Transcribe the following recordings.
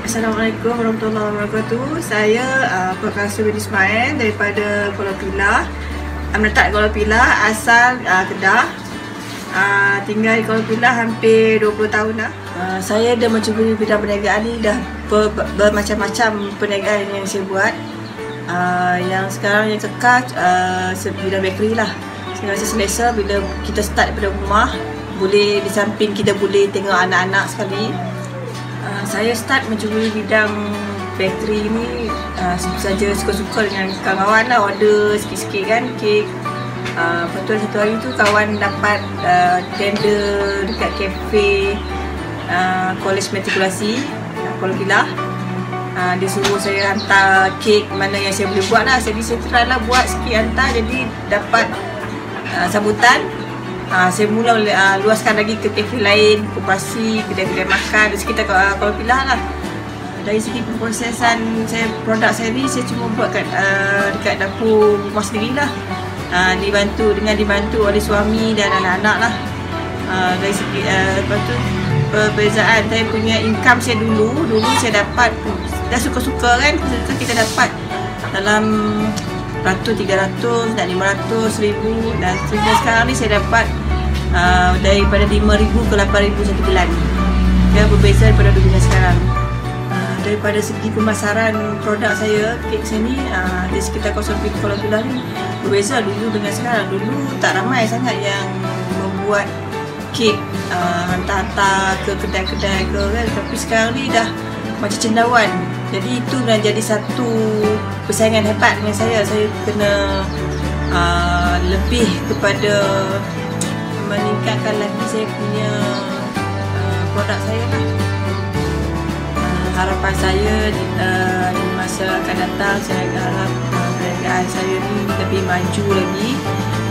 Assalamualaikum warahmatullahi wabarakatuh. Saya Profesor Bin Ismail daripada Kuala Pilah. Menetap di Kuala Pilah, asal Kedah. Tinggal di Kuala Pilah hampir 20 tahun dah. Saya dah mencuburi bidang perniagaan ni, dah bermacam-macam perniagaan yang saya buat. Yang sekarang yang kekal bidang bakery lah. Saya rasa selesa bila kita start daripada rumah. Boleh di samping kita boleh tengok anak-anak sekali. Saya start mencuburi bidang bakery ni saja suka-suka dengan kawan-kawan lah, order sikit-sikit kan, kek. Lepas tu satu hari tu kawan dapat tender dekat kafe Kolej Matrikulasi Kuala Pilah. Dia suruh saya hantar kek mana yang saya boleh buat lah. Jadi saya try lah buat sikit, hantar, jadi dapat sambutan. Saya mula luaskan lagi ke kafe lain, koperasi, kedai-kedai makan di sekitar Kuala Pilah lah. Dari segi pemprosesan produk saya ni, saya cuma buat dekat dapur rumah sendiri lah. Dibantu oleh suami dan anak-anak lah. Dari segi lepas tu perbezaan saya punya income saya dulu saya dapat dah suka-suka kan, kita dapat dalam ratus, 300 dan 500, 1000 dan sekarang ni saya dapat daripada 5,000 ke 8,000 satu bulan. Dia berbeza daripada dulu dan sekarang. Daripada segi pemasaran produk saya, kek saya ni di sekitar kawasan Kuala Pilah ni berbeza dulu dengan sekarang. Dulu tak ramai sangat yang membuat kek hantar-hantar ke kedai-kedai ke kan, tapi sekarang ni dah macam cendawan. Jadi itu dah jadi satu persaingan hebat dengan saya. Saya kena lebih kepada meningkatkan lagi saya punya produk saya lah. Harapan saya di masa akan datang, saya harap perniagaan saya ni lebih maju lagi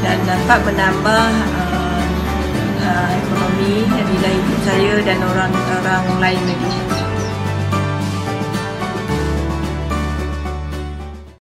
dan dapat menambah ekonomi dan nilai hidup saya dan orang lain lagi.